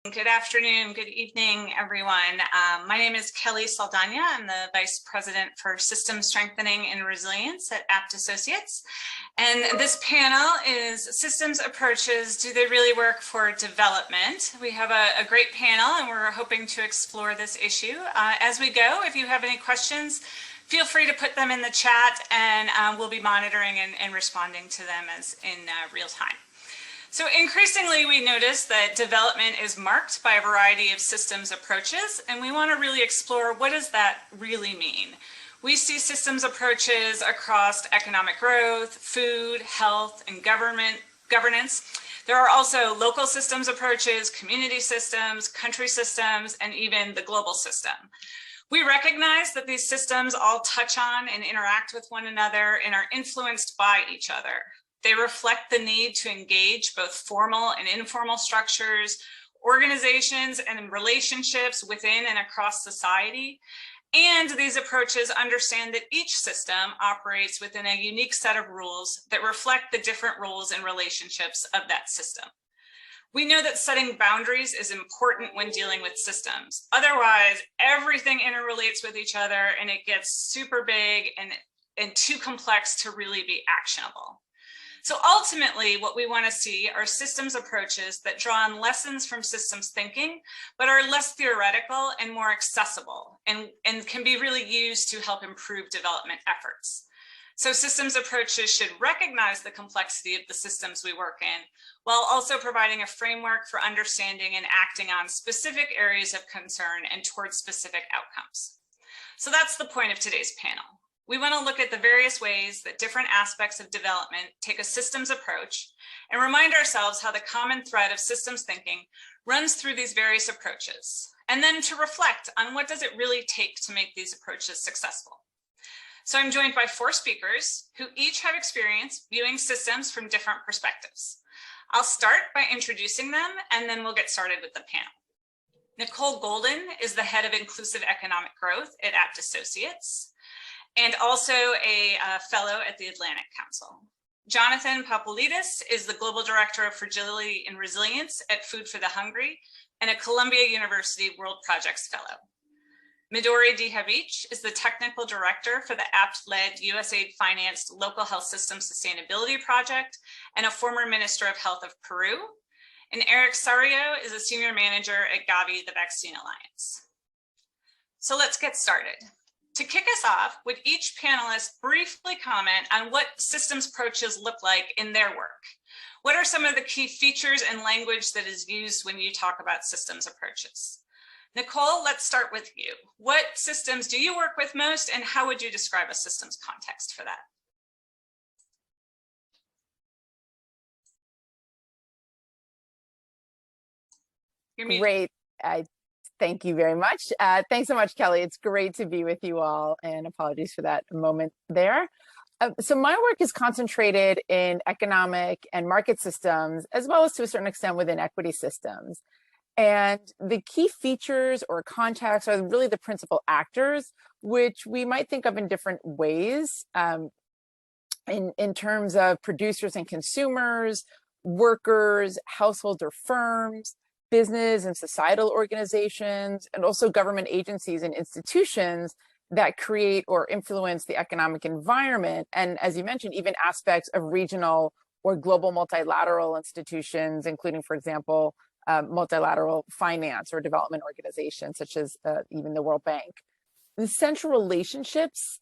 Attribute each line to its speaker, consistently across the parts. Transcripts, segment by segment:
Speaker 1: Good afternoon, good evening, everyone. My name is Kelly Saldana. I'm the Vice President for System Strengthening and Resilience at Apt Associates. And this panel is Systems Approaches, Do They Really Work for Development? We have a great panel and we're hoping to explore this issue. As we go, if you have any questions, feel free to put them in the chat and we'll be monitoring and responding to them in real time. So increasingly, we notice that development is marked by a variety of systems approaches, and we want to really explore what does that really mean. We see systems approaches across economic growth, food, health, and governance. There are also local systems approaches, community systems, country systems, and even the global system. We recognize that these systems all touch on and interact with one another and are influenced by each other. They reflect the need to engage both formal and informal structures, organizations, and relationships within and across society. And these approaches understand that each system operates within a unique set of rules that reflect the different roles and relationships of that system. We know that setting boundaries is important when dealing with systems. Otherwise, everything interrelates with each other and it gets super big and too complex to really be actionable. So ultimately, what we want to see are systems approaches that draw on lessons from systems thinking, but are less theoretical and more accessible and can be really used to help improve development efforts. So systems approaches should recognize the complexity of the systems we work in, while also providing a framework for understanding and acting on specific areas of concern and towards specific outcomes. So that's the point of today's panel. We want to look at the various ways that different aspects of development take a systems approach and remind ourselves how the common thread of systems thinking runs through these various approaches, and then to reflect on what does it really take to make these approaches successful. So I'm joined by 4 speakers who each have experience viewing systems from different perspectives. I'll start by introducing them and then we'll get started with the panel. Nicole Goldin is the head of inclusive economic growth at Apt Associates, and also a fellow at the Atlantic Council. Jonathan Papoulidis is the Global Director of Fragility and Resilience at Food for the Hungry and a Columbia University World Projects Fellow. Midori Habich is the Technical Director for the Apt-led USAID-financed Local Health System Sustainability Project and a former Minister of Health of Peru. And Eric Sario is a Senior Manager at Gavi, the Vaccine Alliance. So let's get started. To kick us off, would each panelist briefly comment on what systems approaches look like in their work? What are some of the key features and language that is used when you talk about systems approaches? Nicole, let's start with you. What systems do you work with most, and how would you describe a systems context for that?
Speaker 2: Great. Thank you very much. Thanks so much, Kelly. It's great to be with you all, and apologies for that moment there. So my work is concentrated in economic and market systems, as well as to a certain extent within equity systems. And the key features or contexts are really the principal actors, which we might think of in different ways in terms of producers and consumers, workers, households or firms, business and societal organizations, and also government agencies and institutions that create or influence the economic environment. And as you mentioned, even aspects of regional or global multilateral institutions, including, for example, multilateral finance or development organizations, such as even the World Bank. The central relationships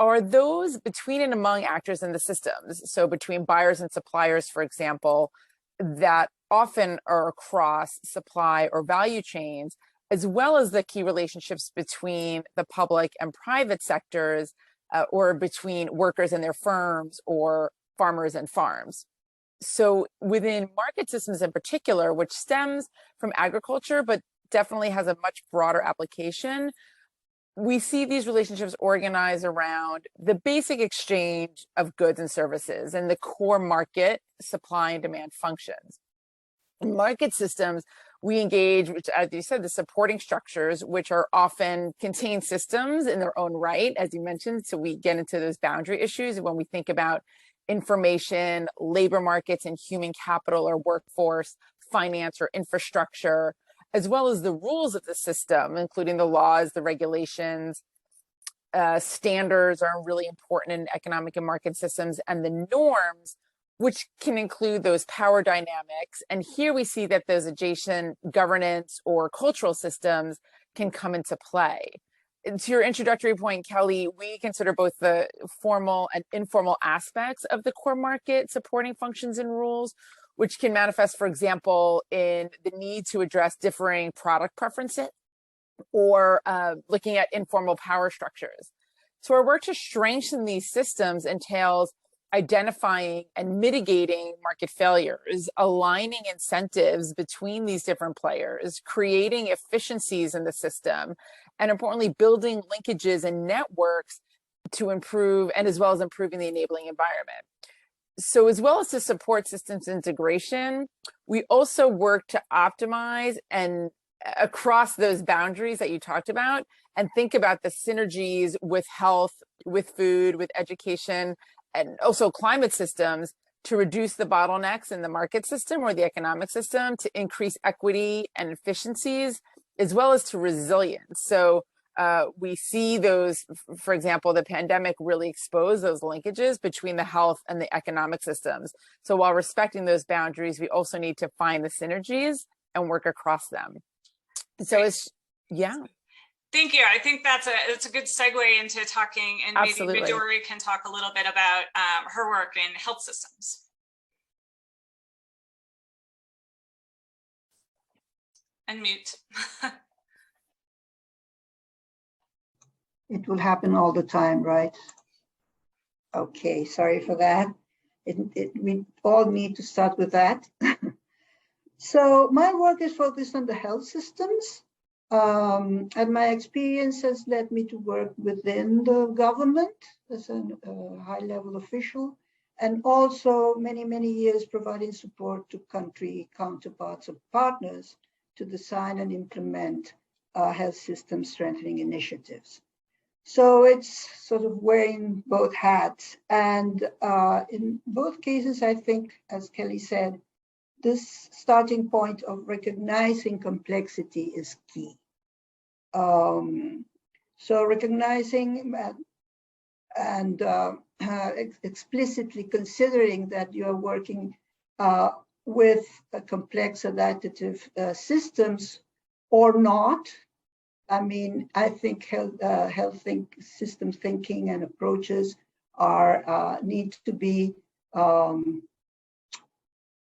Speaker 2: are those between and among actors in the systems. So between buyers and suppliers, for example, that often are across supply or value chains, as well as the key relationships between the public and private sectors, or between workers and their firms, or farmers and farms. So within market systems in particular, which stems from agriculture, but definitely has a much broader application, we see these relationships organized around the basic exchange of goods and services and the core market supply and demand functions. In market systems, we engage, which, as you said, the supporting structures, which are often contained systems in their own right, as you mentioned. So we get into those boundary issues when we think about information, labor markets, and human capital or workforce, finance or infrastructure, as well as the rules of the system, including the laws, the regulations, standards are really important in economic and market systems, and the norms, which can include those power dynamics. And here we see that those adjacent governance or cultural systems can come into play. To your introductory point, Kelly, we consider both the formal and informal aspects of the core market supporting functions and rules, which can manifest, for example, in the need to address differing product preferences or looking at informal power structures. So our work to strengthen these systems entails identifying and mitigating market failures, aligning incentives between these different players, creating efficiencies in the system, and importantly, building linkages and networks to improve, and as well as improving the enabling environment. So as well as to support systems integration, we also work to optimize and across those boundaries that you talked about, and think about the synergies with health, with food, with education, and also climate systems to reduce the bottlenecks in the market system or the economic system, to increase equity and efficiencies, as well as to resilience. So we see those, for example, the pandemic really exposed those linkages between the health and the economic systems. So while respecting those boundaries, we also need to find the synergies and work across them. So it's, yeah.
Speaker 1: Thank you. I think that's a good segue into talking, and
Speaker 2: Absolutely.
Speaker 1: maybe Midori can talk a little bit about her work in health systems. Unmute.
Speaker 3: It will happen all the time, right? Okay, sorry for that. We all need to start with that. So my work is focused on the health systems. And my experience has led me to work within the government as a high-level official, and also many, many years providing support to country counterparts or partners to design and implement health system strengthening initiatives. So it's sort of wearing both hats. And in both cases, I think, as Kelly said, this starting point of recognizing complexity is key. So recognizing and explicitly considering that you are working with complex adaptive systems or not. I mean, I think health system thinking and approaches are need to be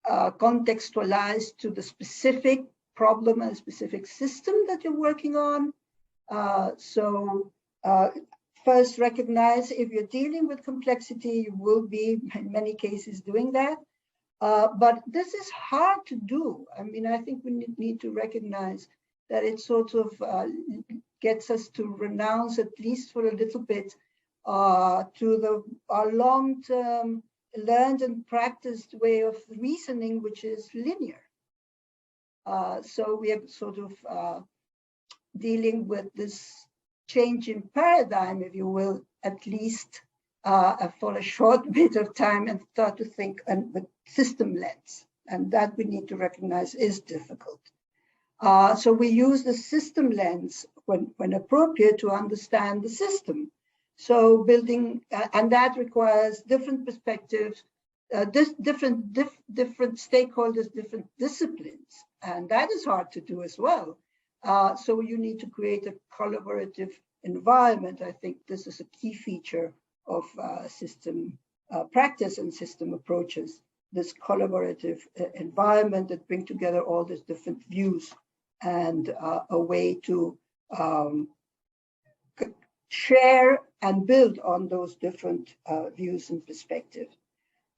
Speaker 3: contextualized to the specific problem and specific system that you're working on. First recognize if you're dealing with complexity, you will be in many cases doing that. But this is hard to do. I mean, I think we need to recognize that it sort of gets us to renounce, at least for a little bit, to our long-term learned and practiced way of reasoning, which is linear. So we are sort of dealing with this change in paradigm, if you will, at least for a short bit of time, and start to think with system lens. And that we need to recognize is difficult. So we use the system lens when appropriate to understand the system. So building, and that requires different perspectives, different stakeholders, different disciplines. And that is hard to do as well. So you need to create a collaborative environment. I think this is a key feature of system practice and system approaches, this collaborative environment that bring together all these different views and a way to share and build on those different views and perspectives.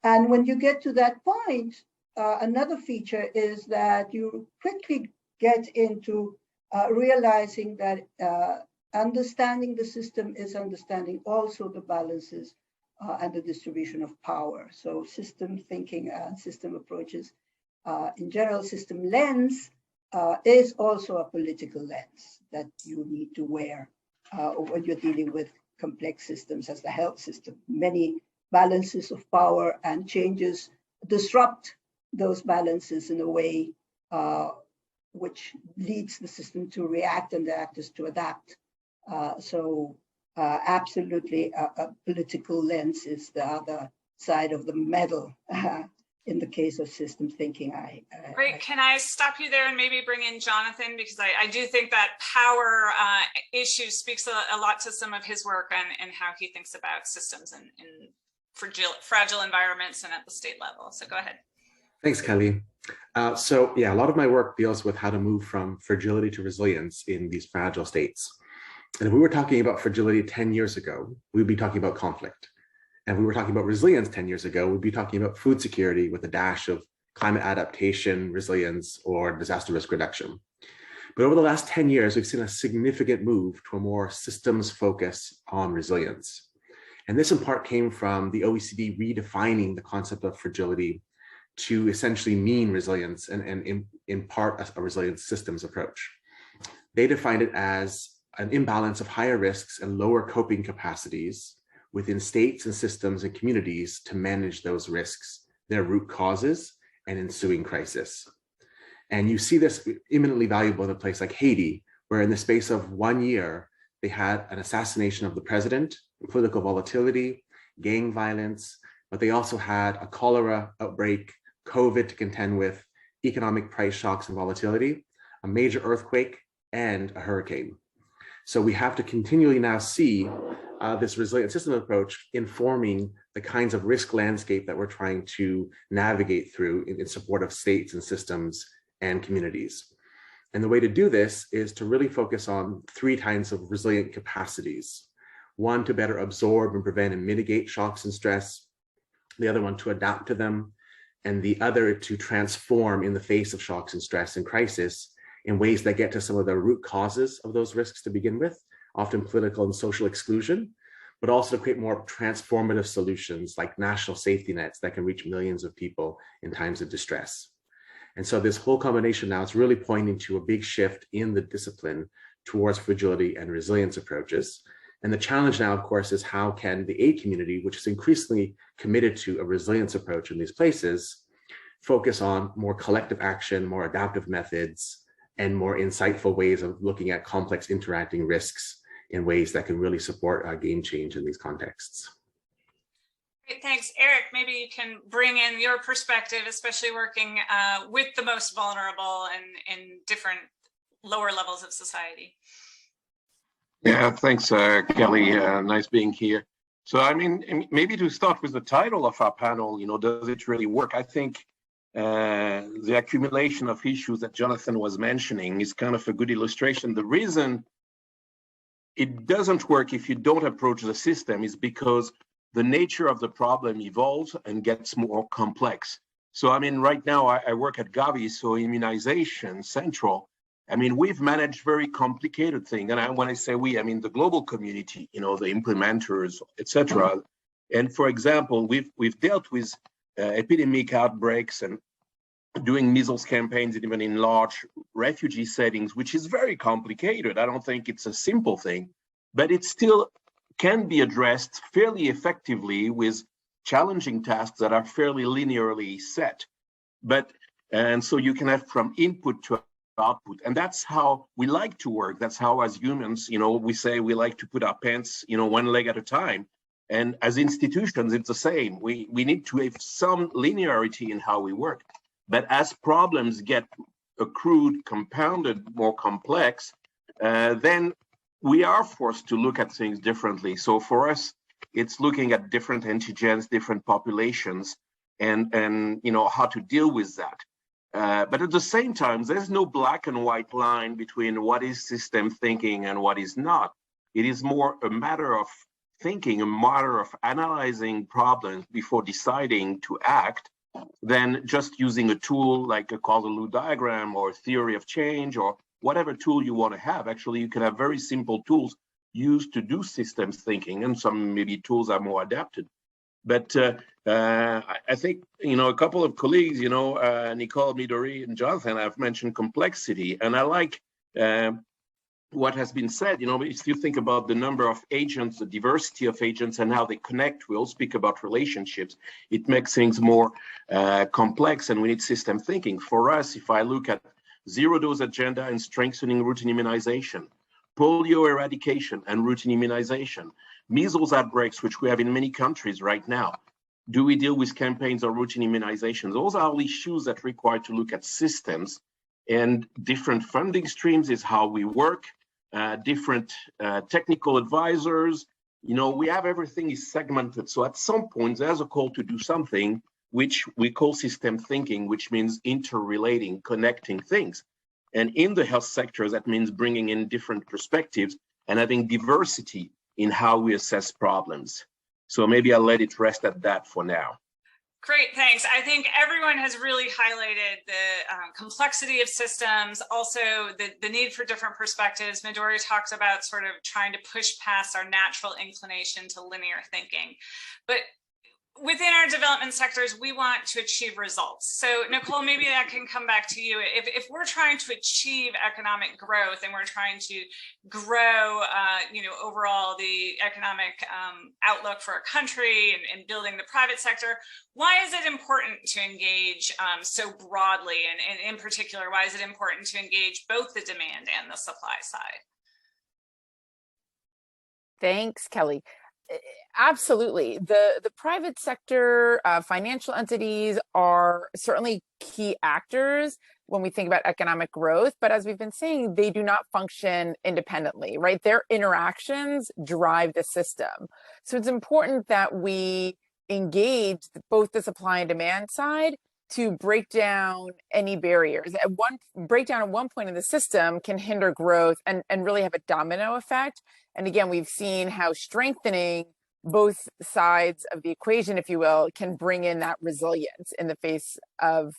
Speaker 3: And when you get to that point, another feature is that you quickly get into realizing that understanding the system is understanding also the balances and the distribution of power. So system thinking and system approaches, in general, system lens is also a political lens that you need to wear when you're dealing with complex systems as the health system. Many balances of power and changes disrupt those balances in a way which leads the system to react and the actors to adapt. Absolutely, a political lens is the other side of the medal in the case of system thinking.
Speaker 1: Great. Can I stop you there and maybe bring in Jonathan? Because I do think that power issue speaks a lot to some of his work and how he thinks about systems in fragile environments and at the state level. So go ahead.
Speaker 4: Thanks, Kelly. So yeah, a lot of my work deals with how to move from fragility to resilience in these fragile states. And if we were talking about fragility 10 years ago, we'd be talking about conflict. And if we were talking about resilience 10 years ago, we'd be talking about food security with a dash of climate adaptation, resilience, or disaster risk reduction. But over the last 10 years, we've seen a significant move to a more systems focus on resilience. And this in part came from the OECD redefining the concept of fragility to essentially mean resilience and in part a resilience systems approach. They defined it as an imbalance of higher risks and lower coping capacities within states and systems and communities to manage those risks, their root causes, and ensuing crisis. And you see this eminently valuable in a place like Haiti, where in the space of 1 year, they had an assassination of the president, political volatility, gang violence, but they also had a cholera outbreak, COVID to contend with, economic price shocks and volatility, a major earthquake, and a hurricane. So we have to continually now see this resilient system approach informing the kinds of risk landscape that we're trying to navigate through in support of states and systems and communities. And the way to do this is to really focus on 3 kinds of resilient capacities. One, to better absorb and prevent and mitigate shocks and stress. The other one, to adapt to them. And the other, to transform in the face of shocks and stress and crisis in ways that get to some of the root causes of those risks to begin with, often political and social exclusion, but also to create more transformative solutions like national safety nets that can reach millions of people in times of distress. And so this whole combination now is really pointing to a big shift in the discipline towards fragility and resilience approaches. And the challenge now, of course, is how can the aid community, which is increasingly committed to a resilience approach in these places, focus on more collective action, more adaptive methods, and more insightful ways of looking at complex interacting risks in ways that can really support game change in these contexts.
Speaker 1: Great, thanks. Eric, maybe you can bring in your perspective, especially working with the most vulnerable and in different lower levels of society.
Speaker 5: Yeah, thanks, Kelly. Nice being here. So, I mean, maybe to start with the title of our panel, does it really work? I think the accumulation of issues that Jonathan was mentioning is kind of a good illustration. The reason it doesn't work if you don't approach the system is because the nature of the problem evolves and gets more complex. So, I mean, right now I work at Gavi, so immunization central. I mean, we've managed very complicated things. And when I say we, I mean the global community, the implementers, etc. And for example, we've dealt with epidemic outbreaks and doing measles campaigns even in large refugee settings, which is very complicated. I don't think it's a simple thing, but it still can be addressed fairly effectively with challenging tasks that are fairly linearly set. And so you can have from input to output. And that's how we like to work. That's how as humans, we say we like to put our pants, one leg at a time. And as institutions, it's the same. We need to have some linearity in how we work. But as problems get accrued, compounded, more complex, then we are forced to look at things differently. So for us, it's looking at different antigens, different populations, and how to deal with that. But at the same time, there's no black and white line between what is system thinking and what is not. It is more a matter of thinking, a matter of analyzing problems before deciding to act, than just using a tool like a causal loop diagram or theory of change or whatever tool you want to have. Actually, you can have very simple tools used to do systems thinking, and some maybe tools are more adapted. But I think, a couple of colleagues, Nicole, Midori, and Jonathan have mentioned complexity. And I like what has been said, if you think about the number of agents, the diversity of agents and how they connect, we'll speak about relationships. It makes things more complex and we need system thinking. For us, if I look at zero-dose agenda and strengthening routine immunization, polio eradication and routine immunization, measles outbreaks, which we have in many countries right now. Do we deal with campaigns or routine immunizations? Those are all issues that require to look at systems, and different funding streams is how we work, different technical advisors. We have everything is segmented. So at some point, there's a call to do something which we call system thinking, which means interrelating, connecting things. And in the health sector, that means bringing in different perspectives and having diversity in how we assess problems. So maybe I'll let it rest at that for now.
Speaker 1: Great, thanks. I think everyone has really highlighted the complexity of systems, also the need for different perspectives. Midori talks about sort of trying to push past our natural inclination to linear thinking. But within our development sectors, we want to achieve results. So Nicole, maybe I can come back to you. If we're trying to achieve economic growth and we're trying to grow, overall the economic outlook for a country and building the private sector, why is it important to engage so broadly? And in particular, why is it important to engage both the demand and the supply side?
Speaker 2: Thanks, Kelly. Absolutely. The private sector, financial entities are certainly key actors when we think about economic growth, but as we've been saying, they do not function independently, right? Their interactions drive the system. So it's important that we engage both the supply and demand side to break down any barriers. Breakdown at one point in the system can hinder growth and really have a domino effect. And again, we've seen how strengthening both sides of the equation, if you will, can bring in that resilience in the face of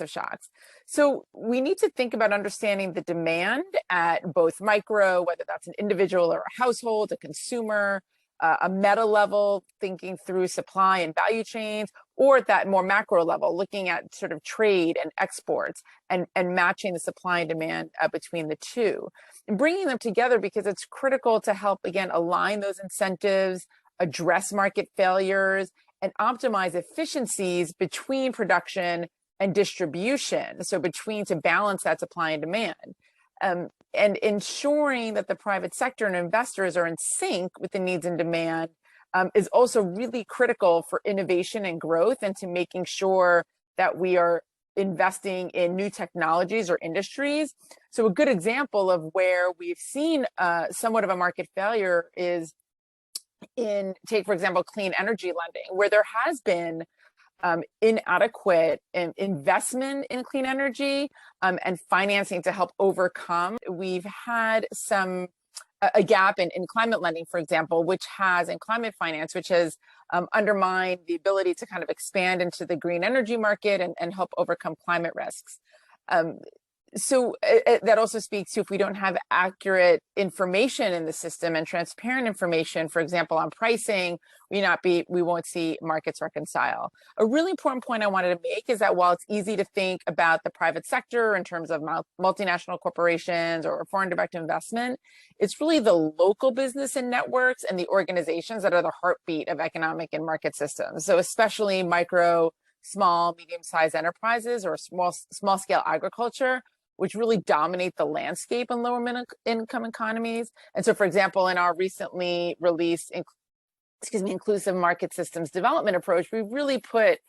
Speaker 2: shocks. So we need to think about understanding the demand at both micro, whether that's an individual or a household, a consumer, a meta level, thinking through supply and value chains, or at that more macro level, looking at sort of trade and exports and matching the supply and demand between the two. And bringing them together because it's critical to help, again, align those incentives, address market failures, and optimize efficiencies between production and distribution. So to balance that supply and demand. And ensuring that the private sector and investors are in sync with the needs and demand is also really critical for innovation and growth, and to making sure that we are investing in new technologies or industries. So a good example of where we've seen somewhat of a market failure is take, for example, clean energy lending, where there has been inadequate investment in clean energy and financing to help overcome. We've had a gap in climate lending, for example, in climate finance, which has undermined the ability to kind of expand into the green energy market and help overcome climate risks. So that also speaks to, if we don't have accurate information in the system and transparent information, for example, on pricing, we won't see markets reconcile. A really important point I wanted to make is that while it's easy to think about the private sector in terms of multinational corporations or foreign direct investment, it's really the local business and networks and the organizations that are the heartbeat of economic and market systems. So especially micro, small, medium-sized enterprises or small-scale agriculture, which really dominate the landscape in lower income economies. And so, for example, in our recently released, inclusive market systems development approach, we really put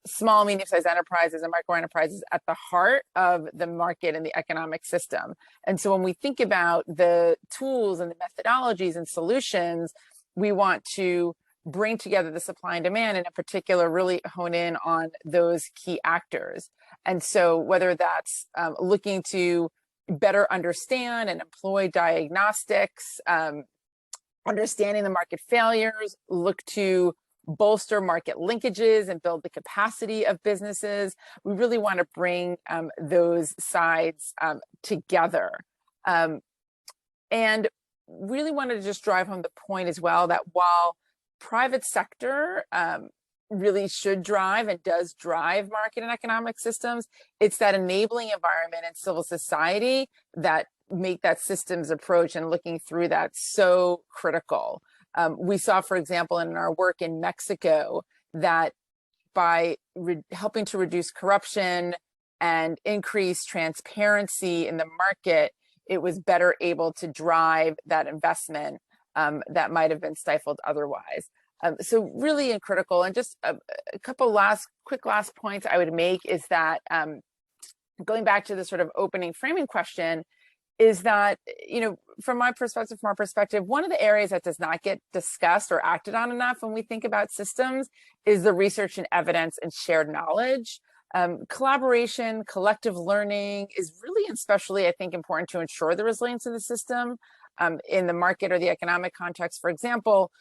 Speaker 2: small, medium-sized enterprises and micro enterprises at the heart of the market and the economic system. And so when we think about the tools and the methodologies and solutions, we want to bring together the supply and demand, and in particular, really hone in on those key actors. And so whether that's looking to better understand and employ diagnostics, understanding the market failures, look to bolster market linkages and build the capacity of businesses, we really want to bring those sides together. And really wanted to just drive home the point as well that while private sector really should drive and does drive market and economic systems, it's that enabling environment and civil society that make that systems approach and looking through that so critical. We saw, for example, in our work in Mexico, that by helping to reduce corruption and increased transparency in the market, it was better able to drive that investment that might have been stifled otherwise. So really critical. And just a couple quick last points I would make is that going back to the sort of opening framing question, is that, you know, from our perspective, one of the areas that does not get discussed or acted on enough when we think about systems is the research and evidence and shared knowledge. Collaboration, collective learning is really especially, I think, important to ensure the resilience of the system in the market or the economic context. For example,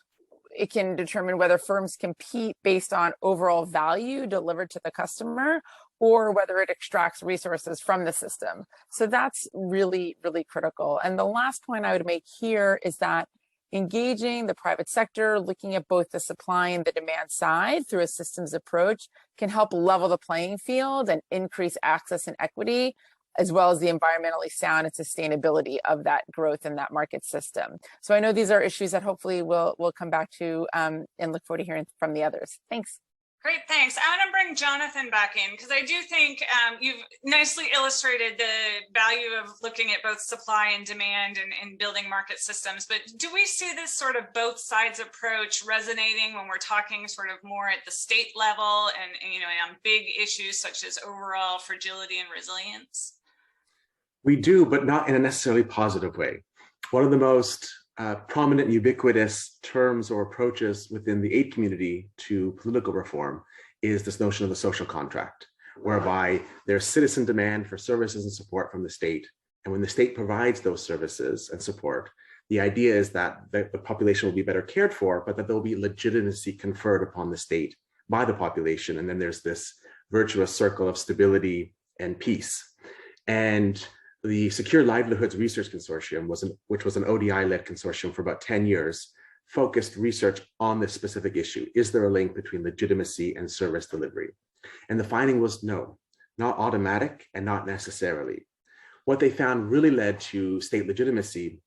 Speaker 2: it can determine whether firms compete based on overall value delivered to the customer or whether it extracts resources from the system. So that's really, really critical. And the last point I would make here is that engaging the private sector, looking at both the supply and the demand side through a systems approach can help level the playing field and increase access and equity, as well as the environmentally sound and sustainability of that growth in that market system. So I know these are issues that hopefully we'll come back to and look forward to hearing from the others. Thanks.
Speaker 1: Great, thanks. I want to bring Jonathan back in because I do think you've nicely illustrated the value of looking at both supply and demand and building market systems. But do we see this sort of both sides approach resonating when we're talking sort of more at the state level and you know, on big issues such as overall fragility and resilience?
Speaker 4: We do, but not in a necessarily positive way. One of the most prominent, ubiquitous terms or approaches within the aid community to political reform is this notion of the social contract, whereby there's citizen demand for services and support from the state. And when the state provides those services and support, the idea is that the population will be better cared for, but that there will be legitimacy conferred upon the state by the population. And then there's this virtuous circle of stability and peace. And the Secure Livelihoods Research Consortium, which was an ODI-led consortium for about 10 years, focused research on this specific issue. Is there a link between legitimacy and service delivery? And the finding was no, not automatic and not necessarily. What they found really led to state legitimacy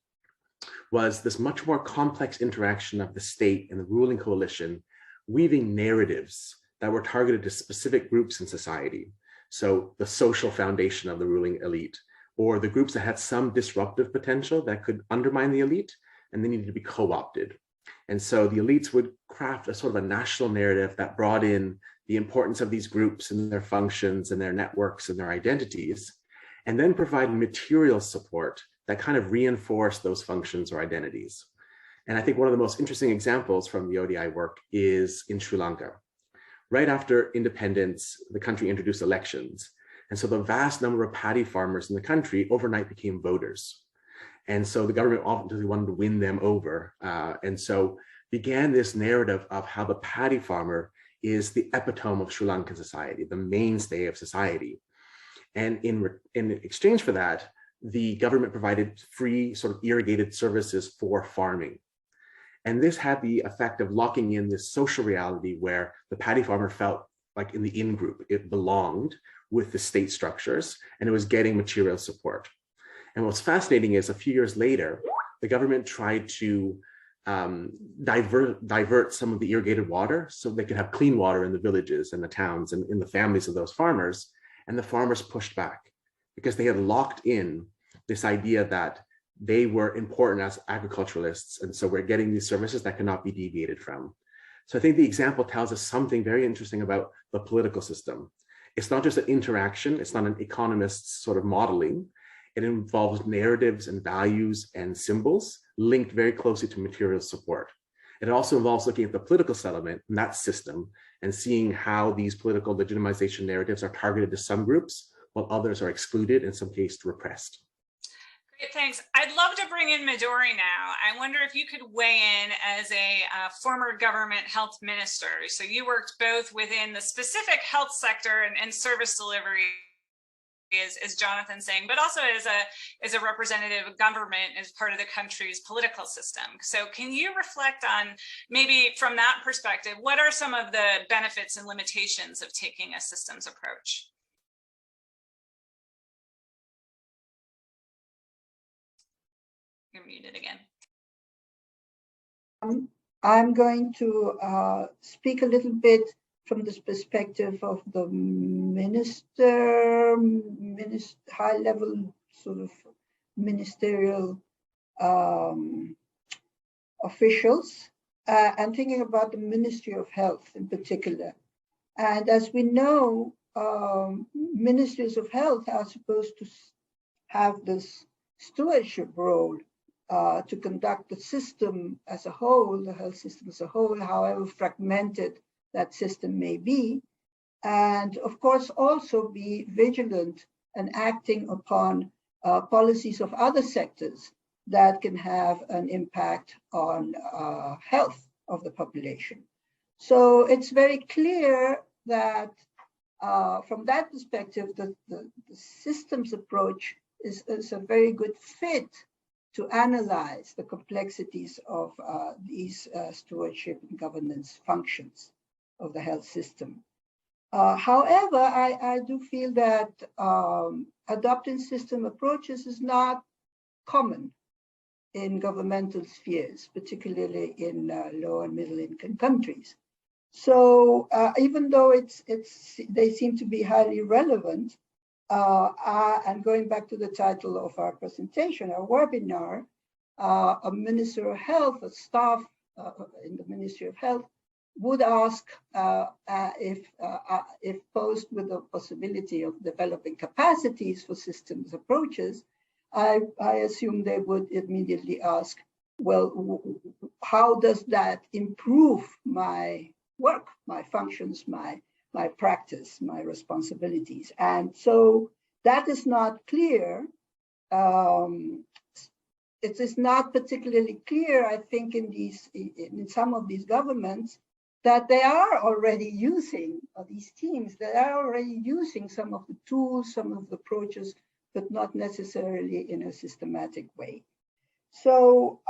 Speaker 4: was this much more complex interaction of the state and the ruling coalition, weaving narratives that were targeted to specific groups in society. So the social foundation of the ruling elite, or the groups that had some disruptive potential that could undermine the elite, and they needed to be co-opted. And so the elites would craft a sort of a national narrative that brought in the importance of these groups and their functions and their networks and their identities, and then provide material support that kind of reinforced those functions or identities. And I think one of the most interesting examples from the ODI work is in Sri Lanka. Right after independence, the country introduced elections. And so the vast number of paddy farmers in the country overnight became voters. And so the government obviously wanted to win them over. And so began this narrative of how the paddy farmer is the epitome of Sri Lankan society, the mainstay of society. And in exchange for that, the government provided free sort of irrigated services for farming. And this had the effect of locking in this social reality where the paddy farmer felt like in the in-group, it belonged with the state structures, and it was getting material support. And what's fascinating is a few years later, the government tried to divert some of the irrigated water so they could have clean water in the villages and the towns and in the families of those farmers. And the farmers pushed back because they had locked in this idea that they were important as agriculturalists. And so we're getting these services that cannot be deviated from. So I think the example tells us something very interesting about the political system. It's not just an interaction, it's not an economist's sort of modeling. It involves narratives and values and symbols linked very closely to material support. It also involves looking at the political settlement in that system and seeing how these political legitimization narratives are targeted to some groups while others are excluded, in some cases repressed.
Speaker 1: Great, thanks. I'd love to bring in Midori now. I wonder if you could weigh in as a former government health minister. So you worked both within the specific health sector and service delivery, as Jonathan's saying, but also as a representative of government as part of the country's political system. So can you reflect on, maybe from that perspective, what are some of the benefits and limitations of taking a systems approach? You're muted again.
Speaker 3: I'm going to speak a little bit from this perspective of the high-level sort of ministerial officials, and thinking about the Ministry of Health in particular. And as we know, ministries of health are supposed to have this stewardship role to conduct the system as a whole, the health system as a whole, however fragmented that system may be, and of course also be vigilant and acting upon policies of other sectors that can have an impact on health of the population. So it's very clear that from that perspective, the systems approach is a very good fit to analyze the complexities of these stewardship and governance functions of the health system. However, I do feel that adopting system approaches is not common in governmental spheres, particularly in low and middle income countries. So even though they seem to be highly relevant, and going back to the title of our presentation, our webinar, a Minister of Health, a staff in the Ministry of Health would ask if posed with the possibility of developing capacities for systems approaches, I assume they would immediately ask, well, how does that improve my work, my functions, my practice, my responsibilities? And so that is not clear. It is not particularly clear, I think, in some of these governments, that they are already using, or these teams, that are already using some of the tools, some of the approaches, but not necessarily in a systematic way. So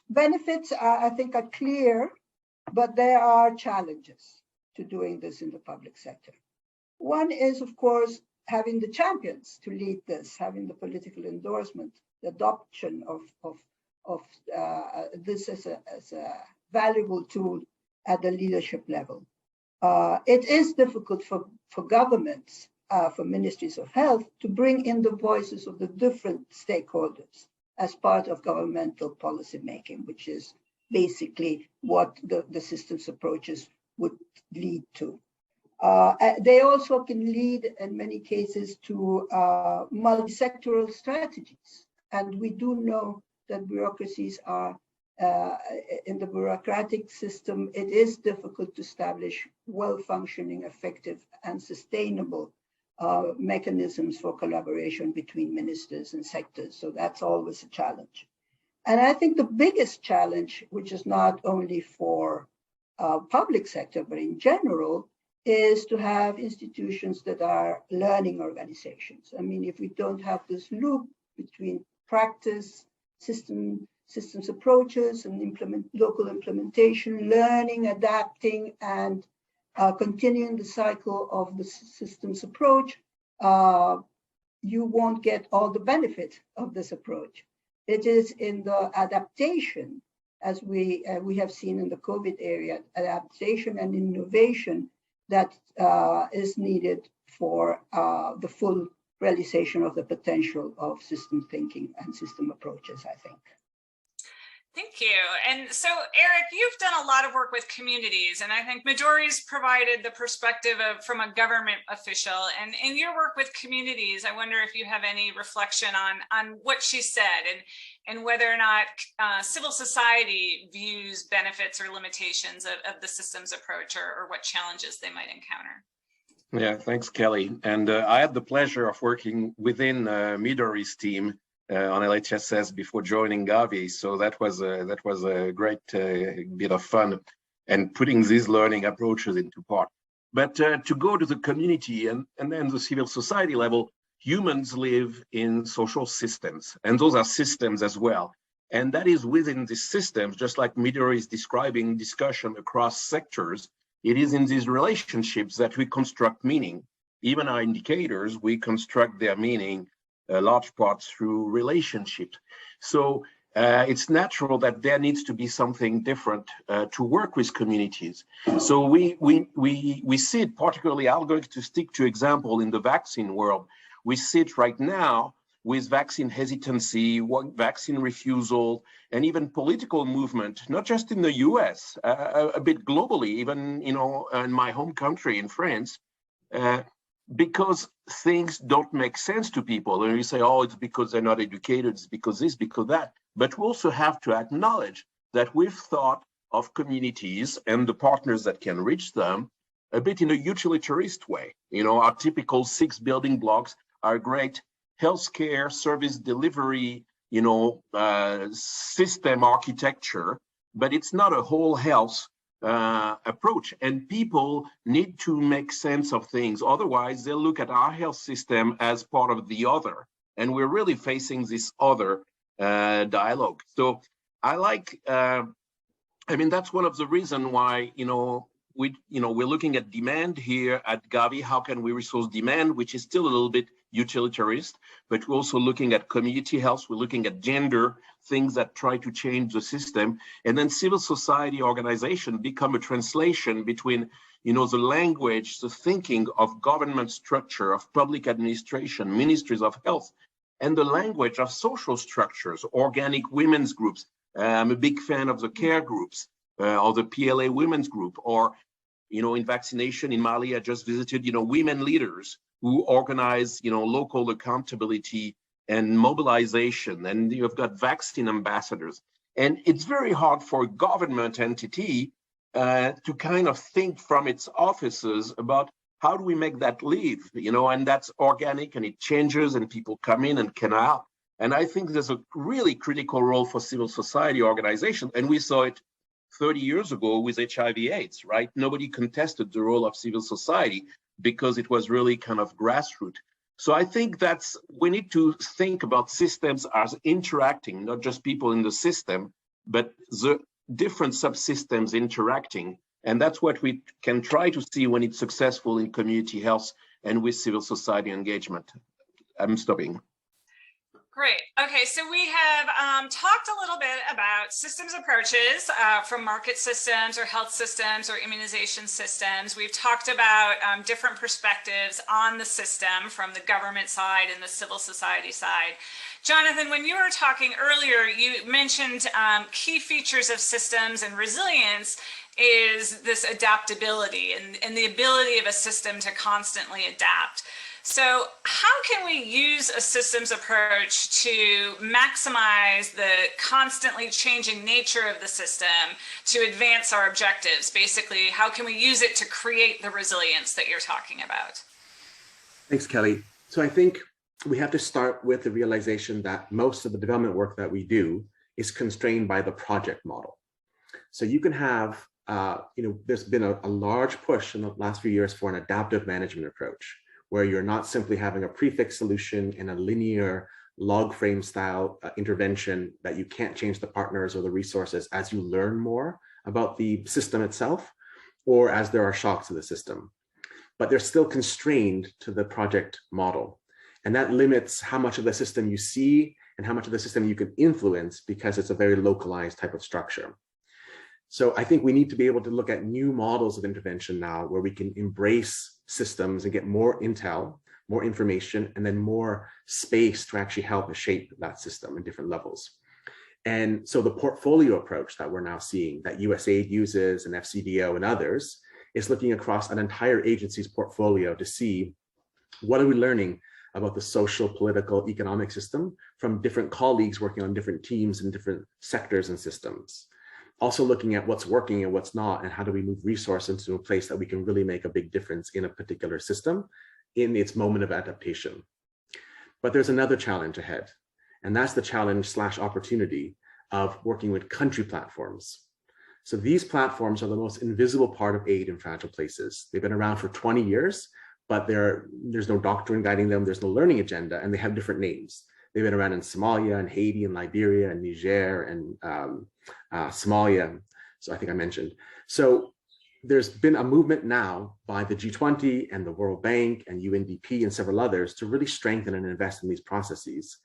Speaker 3: benefits, I think, are clear, but there are challenges to doing this in the public sector. One is, of course, having the champions to lead this, having the political endorsement, the adoption of this as a valuable tool at the leadership level. It is difficult for governments, for ministries of health, to bring in the voices of the different stakeholders as part of governmental policy making, which is basically what the systems approaches would lead to. They also can lead, in many cases, to multi-sectoral strategies. And we do know that bureaucracies are, in the bureaucratic system, it is difficult to establish well-functioning, effective, and sustainable mechanisms for collaboration between ministers and sectors. So that's always a challenge. And I think the biggest challenge, which is not only for public sector, but in general, is to have institutions that are learning organizations. I mean, if we don't have this loop between practice, systems approaches, and local implementation, learning, adapting, and continuing the cycle of the systems approach, you won't get all the benefit of this approach. It is in the adaptation, as we have seen in the COVID area, adaptation and innovation that is needed for the full realization of the potential of system thinking and system approaches, I think.
Speaker 1: Thank you. And so, Eric, you've done a lot of work with communities, and I think Midori's provided the perspective from a government official. And in your work with communities, I wonder if you have any reflection on what she said and whether or not civil society views benefits or limitations of the systems approach, or what challenges they might encounter.
Speaker 5: Yeah, thanks, Kelly. And I had the pleasure of working within Midori's team on LHSS before joining Gavi, so that was a great bit of fun, and putting these learning approaches into part. But to go to the community and then the civil society level, humans live in social systems, and those are systems as well. And that is within these systems, just like Midori is describing discussion across sectors, it is in these relationships that we construct meaning. Even our indicators, we construct their meaning a large part through relationships. So it's natural that there needs to be something different to work with communities. So we see it particularly, I'm going to stick to example in the vaccine world. We see it right now with vaccine hesitancy, vaccine refusal, and even political movement, not just in the US, a bit globally, even in my home country, in France, because things don't make sense to people. And you say, oh, it's because they're not educated, it's because this, because that. But we also have to acknowledge that we've thought of communities and the partners that can reach them a bit in a utilitarist way. Our typical 6 building blocks are great healthcare, service delivery, system architecture, but it's not a whole health approach. And people need to make sense of things. Otherwise, they'll look at our health system as part of the other. And we're really facing this other dialogue. So I like, that's one of the reasons why, we're looking at demand here at Gavi. How can we resource demand, which is still a little bit utilitarist, but we're also looking at community health. We're looking at gender, things that try to change the system. And then civil society organization become a translation between, the language, the thinking of government structure, of public administration, ministries of health, and the language of social structures, organic women's groups. I'm a big fan of the care groups, or the PLA women's group, or, in vaccination in Mali, I just visited, women leaders who organize, local accountability and mobilization. And you've got vaccine ambassadors. And it's very hard for a government entity to kind of think from its offices about how do we make that live, and that's organic and it changes and people come in and come out. And I think there's a really critical role for civil society organizations. And we saw it 30 years ago with HIV/AIDS, right? Nobody contested the role of civil society because it was really kind of grassroots. So I think we need to think about systems as interacting, not just people in the system, but the different subsystems interacting. And that's what we can try to see when it's successful in community health and with civil society engagement. I'm stopping.
Speaker 1: Great. Okay, so we have talked a little bit about systems approaches from market systems or health systems or immunization systems. We've talked about different perspectives on the system from the government side and the civil society side. Jonathan, when you were talking earlier, you mentioned key features of systems and resilience is this adaptability and the ability of a system to constantly adapt. So how can we use a systems approach to maximize the constantly changing nature of the system to advance our objectives? Basically, how can we use it to create the resilience that you're talking about?
Speaker 4: Thanks, Kelly. So I think we have to start with the realization that most of the development work that we do is constrained by the project model. So you can have, there's been a large push in the last few years for an adaptive management approach, where you're not simply having a prefix solution in a linear log frame style intervention that you can't change the partners or the resources as you learn more about the system itself, or as there are shocks to the system. But they're still constrained to the project model. And that limits how much of the system you see and how much of the system you can influence, because it's a very localized type of structure. So I think we need to be able to look at new models of intervention now where we can embrace systems and get more intel, more information, and then more space to actually help shape that system in different levels. And so the portfolio approach that we're now seeing that USAID uses and FCDO and others is looking across an entire agency's portfolio to see what are we learning about the social, political, economic system from different colleagues working on different teams in different sectors and systems. Also looking at what's working and what's not, and how do we move resources into a place that we can really make a big difference in a particular system in its moment of adaptation. But there's another challenge ahead, and that's the challenge/opportunity of working with country platforms. So these platforms are the most invisible part of aid in fragile places. They've been around for 20 years, but there's no doctrine guiding them, there's no learning agenda, and they have different names. They've been around in Somalia and Haiti and Liberia and Niger and Somalia. So I think I mentioned. So there's been a movement now by the G20 and the World Bank and UNDP and several others to really strengthen and invest in these processes.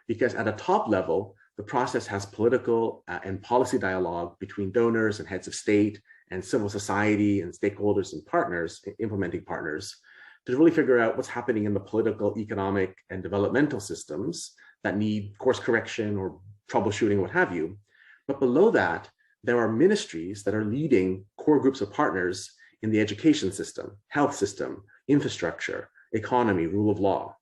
Speaker 4: Because at a top level, The process has political and policy dialogue between donors and heads of state and civil society and stakeholders and partners, implementing partners, to really figure out what's happening in the political, economic, and developmental systems that need course correction or troubleshooting, what have you. But below that, there are ministries that are leading core groups of partners in the education system, health system, infrastructure, economy, rule of law.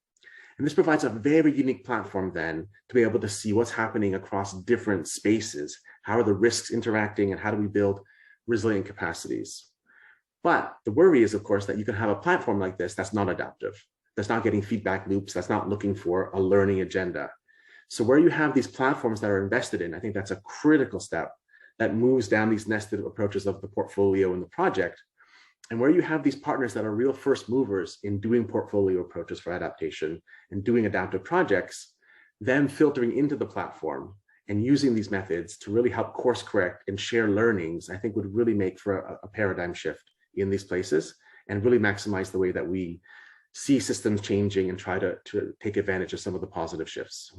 Speaker 4: And this provides a very unique platform then to be able to see what's happening across different spaces. How are the risks interacting and how do we build resilient capacities? But the worry is, of course, that you can have a platform like this that's not adaptive, that's not getting feedback loops, that's not looking for a learning agenda. So where you have these platforms that are invested in, I think that's a critical step that moves down these nested approaches of the portfolio and the project. And where you have these partners that are real first movers in doing portfolio approaches for adaptation and doing adaptive projects, then filtering into the platform and using these methods to really help course correct and share learnings, I think would really make for a paradigm shift in these places and really maximize the way that we see systems changing and try to take advantage of some of the positive shifts.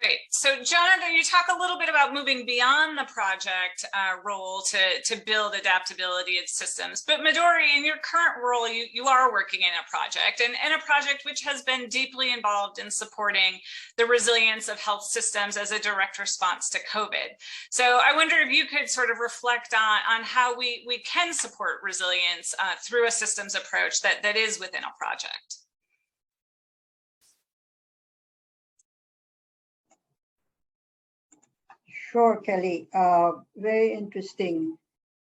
Speaker 1: Great. So Jonathan, you talk a little bit about moving beyond the project role to build adaptability in systems. But Midori, in your current role, you are working in a project and a project which has been deeply involved in supporting the resilience of health systems as a direct response to COVID. So I wonder if you could sort of reflect on how we can support resilience through a systems approach that is within a project.
Speaker 3: Sure, Kelly. Very interesting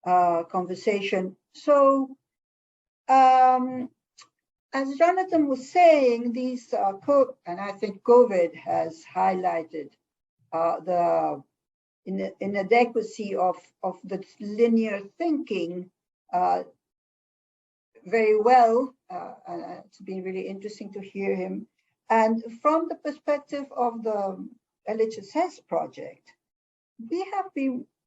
Speaker 3: conversation. So, as Jonathan was saying, these and I think COVID has highlighted the inadequacy of the linear thinking very well. It's been really interesting to hear him. And from the perspective of the LHSS project, we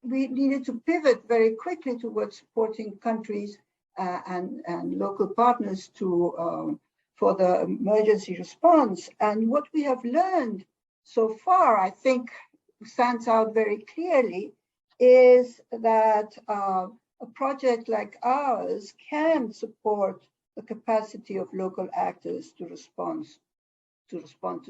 Speaker 3: needed to pivot very quickly towards supporting countries and local partners for the emergency response. And what we have learned so far, I think, stands out very clearly, is that a project like ours can support the capacity of local actors to respond to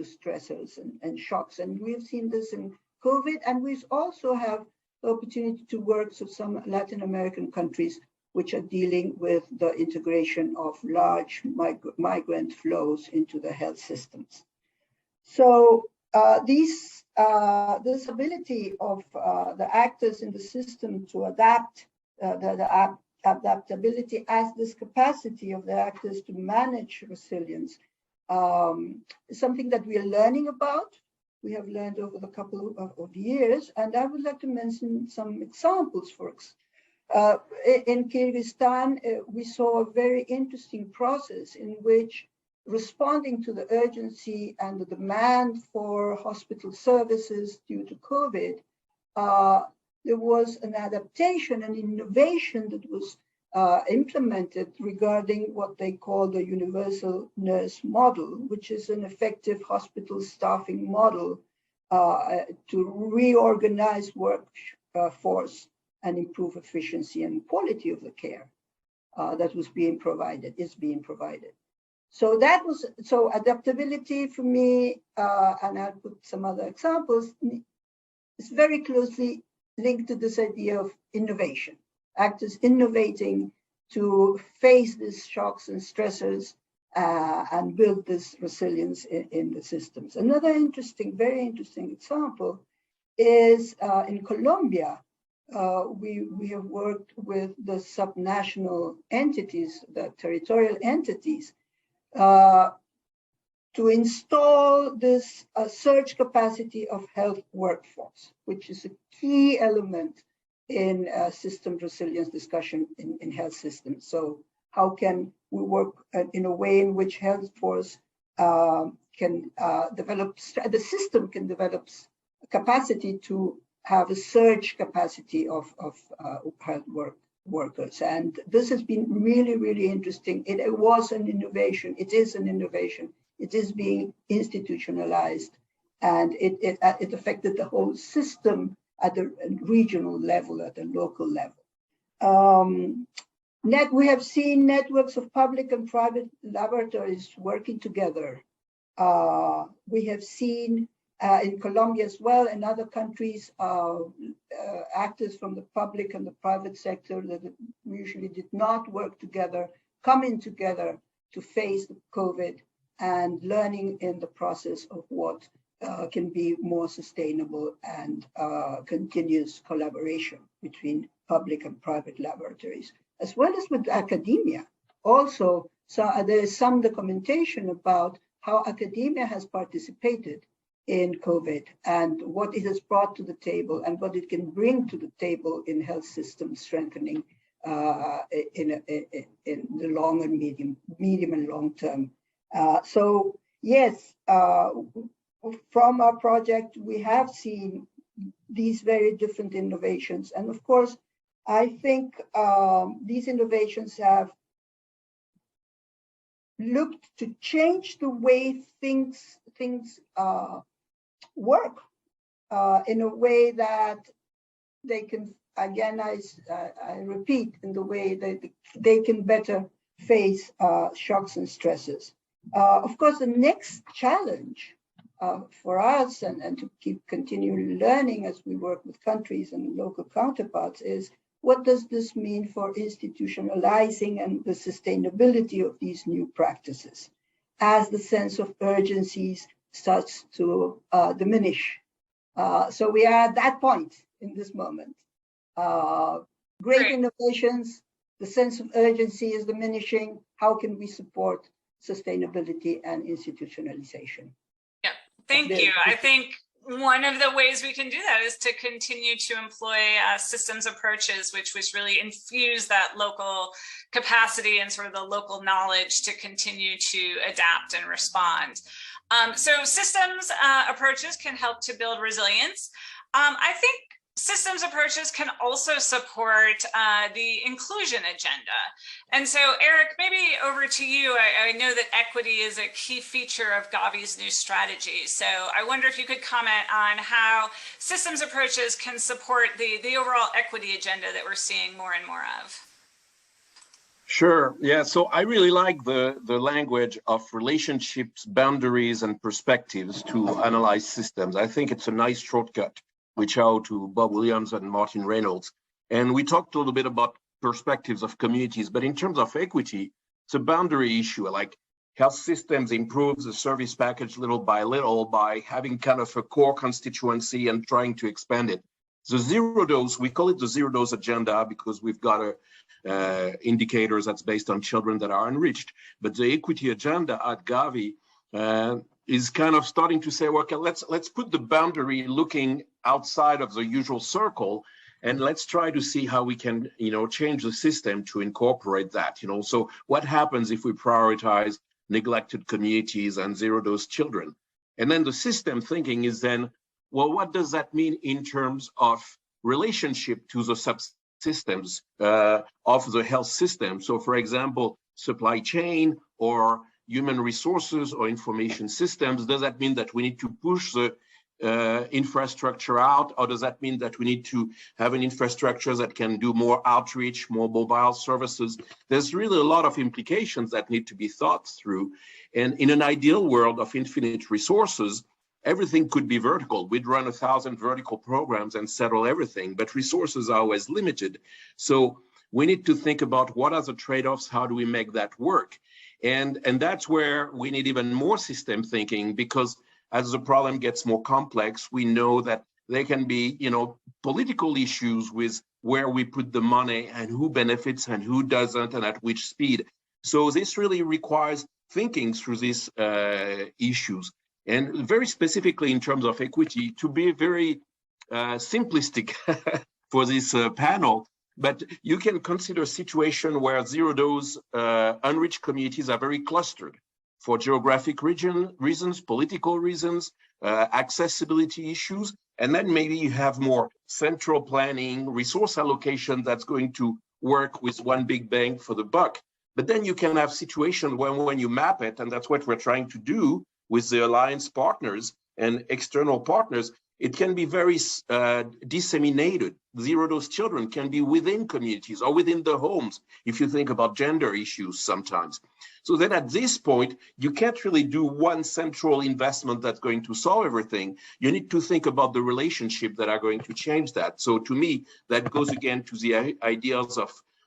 Speaker 3: stressors and shocks. And we've seen this in COVID, and we also have the opportunity to work with some Latin American countries which are dealing with the integration of large migrant flows into the health systems. So this ability of the actors in the system to adapt, the adaptability as this capacity of the actors to manage resilience is something that we are learning about. We have learned over the couple of years, and I would like to mention some examples for us. In Kyrgyzstan, we saw a very interesting process in which, responding to the urgency and the demand for hospital services due to COVID, there was an adaptation and innovation that was implemented regarding what they call the universal nurse model, which is an effective hospital staffing model to reorganize workforce and improve efficiency and quality of the care that is being provided. So that was, so adaptability for me, and I'll put some other examples, is very closely linked to this idea of innovation. Actors innovating to face these shocks and stressors and build this resilience in the systems. Another interesting, very interesting example is in Colombia. We have worked with the subnational entities, the territorial entities, to install this surge capacity of health workforce, which is a key element in system resilience discussion in health systems. So how can we work in a way in which health force can develop, the system can develop capacity to have a surge capacity of health workers. And this has been really, really interesting. It was an innovation. It is an innovation. It is being institutionalized And it affected the whole system at the regional level, at the local level. We have seen networks of public and private laboratories working together. We have seen in Colombia as well, and other countries, actors from the public and the private sector that usually did not work together, coming together to face the COVID and learning in the process of what can be more sustainable and continuous collaboration between public and private laboratories, as well as with academia. Also, so there is some documentation about how academia has participated in COVID and what it has brought to the table and what it can bring to the table in health system strengthening in the long and medium and long term. So yes, from our project, we have seen these very different innovations. And of course, I think these innovations have looked to change the way things work in a way that they can, again, I repeat, in the way that they can better face shocks and stresses. Of course, the next challenge for us and to continue learning as we work with countries and local counterparts is, what does this mean for institutionalizing and the sustainability of these new practices as the sense of urgency starts to diminish? So we are at that point in this moment. Great innovations, the sense of urgency is diminishing. How can we support sustainability and institutionalization?
Speaker 1: Yeah, thank you. I think one of the ways we can do that is to continue to employ systems approaches, which really infuse that local capacity and sort of the local knowledge to continue to adapt and respond. So systems approaches can help to build resilience. I think systems approaches can also support the inclusion agenda. And so, Eric, maybe over to you. I know that equity is a key feature of Gavi's new strategy. So I wonder if you could comment on how systems approaches can support the overall equity agenda that we're seeing more and more of.
Speaker 5: Sure. Yeah. So I really like the language of relationships, boundaries, and perspectives to analyze systems. I think it's a nice shortcut. Reach out to Bob Williams and Martin Reynolds. And we talked a little bit about perspectives of communities, but in terms of equity, it's a boundary issue. Like health systems improve the service package little by little by having kind of a core constituency and trying to expand it. The zero dose, we call it the zero dose agenda because we've got indicators that's based on children that are enriched. But the equity agenda at Gavi is kind of starting to say, well, okay, let's put the boundary looking outside of the usual circle, and let's try to see how we can, change the system to incorporate that. So what happens if we prioritize neglected communities and zero-dose children? And then the system thinking is then, well, what does that mean in terms of relationship to the subsystems of the health system? So, for example, supply chain or human resources or information systems, does that mean that we need to push the infrastructure out, or does that mean that we need to have an infrastructure that can do more outreach, more mobile services? There's really a lot of implications that need to be thought through. And in an ideal world of infinite resources, everything could be vertical. We'd run 1,000 vertical programs and settle everything, but resources are always limited. So we need to think about what are the trade-offs, how do we make that work? And that's where we need even more system thinking, because as the problem gets more complex, we know that there can be, political issues with where we put the money and who benefits and who doesn't and at which speed. So this really requires thinking through these issues. And very specifically in terms of equity, to be very simplistic for this panel, but you can consider a situation where zero-dose unreached communities are very clustered for geographic reasons, political reasons, accessibility issues, and then maybe you have more central planning, resource allocation that's going to work with one big bang for the buck. But then you can have situations when you map it, and that's what we're trying to do with the alliance partners, and external partners, it can be very disseminated. Zero-dose children can be within communities or within the homes, if you think about gender issues sometimes. So then at this point, you can't really do one central investment that's going to solve everything. You need to think about the relationship that are going to change that. So to me, that goes again to the ideas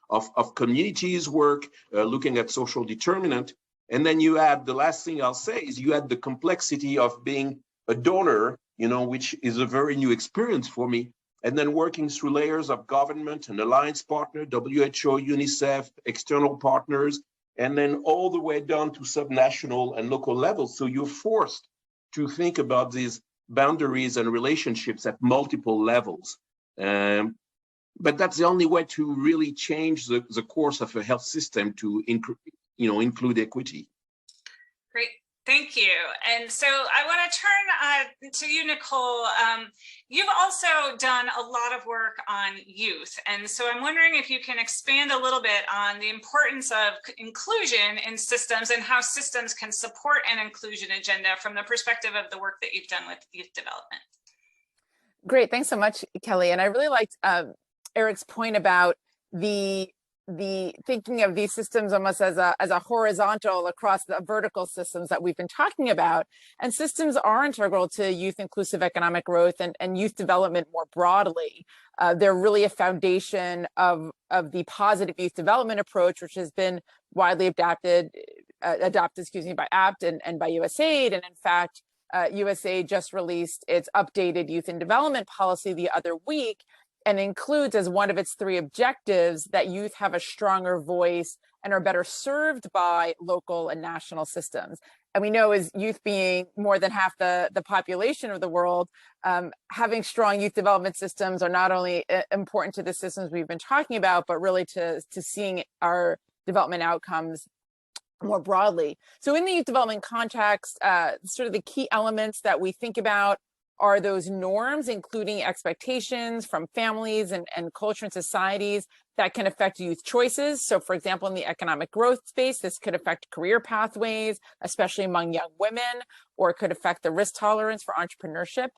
Speaker 5: of communities work, looking at social determinant. And then you add, the last thing I'll say is you add the complexity of being a donor, which is a very new experience for me. And then working through layers of government and alliance partner, WHO, UNICEF, external partners, and then all the way down to subnational and local levels. So you're forced to think about these boundaries and relationships at multiple levels. But that's the only way to really change the course of a health system to include equity.
Speaker 1: Great. Thank you. And so I want to turn to you, Nicole. You've also done a lot of work on youth. And so I'm wondering if you can expand a little bit on the importance of inclusion in systems and how systems can support an inclusion agenda from the perspective of the work that you've done with youth development.
Speaker 2: Great. Thanks so much, Kelly. And I really liked Eric's point about the thinking of these systems almost as a horizontal across the vertical systems that we've been talking about. And systems are integral to youth inclusive economic growth and youth development more broadly. They're really a foundation of the positive youth development approach, which has been widely adopted by APT and by USAID. And in fact, USAID just released its updated youth and development policy the other week, and includes as one of its 3 objectives that youth have a stronger voice and are better served by local and national systems. And we know, as youth being more than half the population of the world, having strong youth development systems are not only important to the systems we've been talking about, but really to seeing our development outcomes more broadly. So in the youth development context, sort of the key elements that we think about are those norms, including expectations from families and culture and societies that can affect youth choices. So for example, in the economic growth space, this could affect career pathways, especially among young women, or it could affect the risk tolerance for entrepreneurship.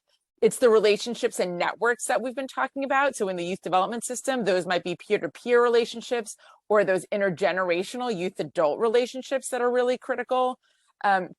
Speaker 2: It's the relationships and networks that we've been talking about. So in the youth development system, those might be peer-to-peer relationships or those intergenerational youth-adult relationships that are really critical. And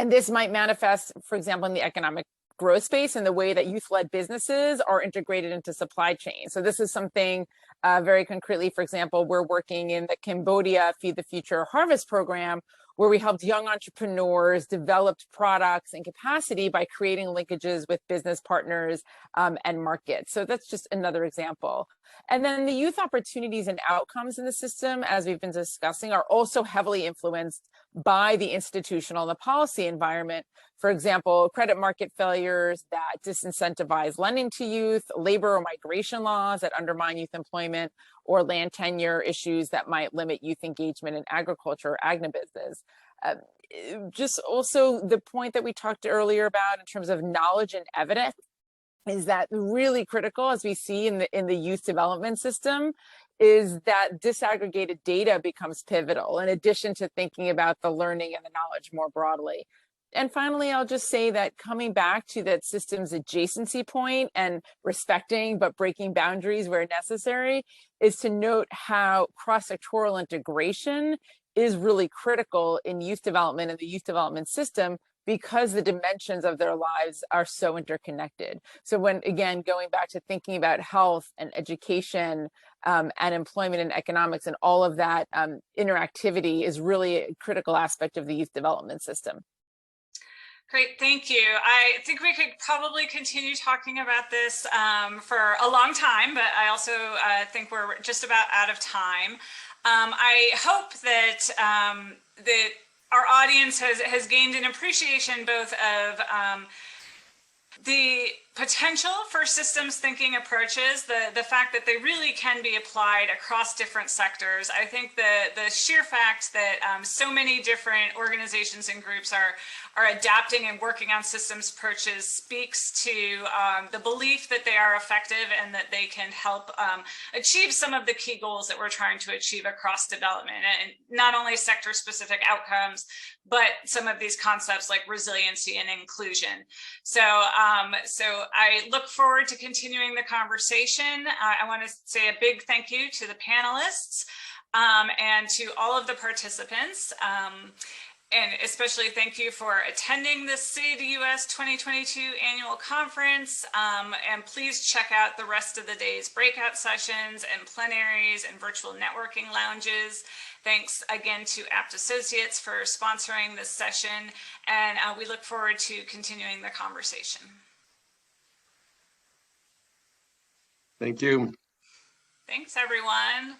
Speaker 2: this might manifest, for example, in the economic growth space and the way that youth-led businesses are integrated into supply chains. So this is something very concretely, for example, we're working in the Cambodia Feed the Future Harvest program, where we helped young entrepreneurs develop products and capacity by creating linkages with business partners and markets. So that's just another example. And then the youth opportunities and outcomes in the system, as we've been discussing, are also heavily influenced by the institutional and the policy environment. For example, credit market failures that disincentivize lending to youth, labor or migration laws that undermine youth employment, or land tenure issues that might limit youth engagement in agriculture or agribusiness. Just also the point that we talked earlier about in terms of knowledge and evidence is that really critical, as we see in the youth development system, is that disaggregated data becomes pivotal in addition to thinking about the learning and the knowledge more broadly. And finally, I'll just say that coming back to that systems adjacency point and respecting but breaking boundaries where necessary is to note how cross-sectoral integration is really critical in youth development and the youth development system, because the dimensions of their lives are so interconnected. So when, again, going back to thinking about health and education and employment and economics and all of that interactivity is really a critical aspect of the youth development system.
Speaker 1: Great, thank you. I think we could probably continue talking about this for a long time, but I also think we're just about out of time. I hope that our audience has gained an appreciation both of the potential for systems thinking approaches, the fact that they really can be applied across different sectors. I think the sheer fact that so many different organizations and groups are adapting and working on systems approaches speaks to the belief that they are effective and that they can help achieve some of the key goals that we're trying to achieve across development, and not only sector specific outcomes, but some of these concepts like resiliency and inclusion. So I look forward to continuing the conversation. I want to say a big thank you to the panelists and to all of the participants. And especially thank you for attending the SID-US 2022 annual conference. And please check out the rest of the day's breakout sessions and plenaries and virtual networking lounges. Thanks again to Apt Associates for sponsoring this session. And we look forward to continuing the conversation.
Speaker 5: Thank you.
Speaker 1: Thanks, everyone.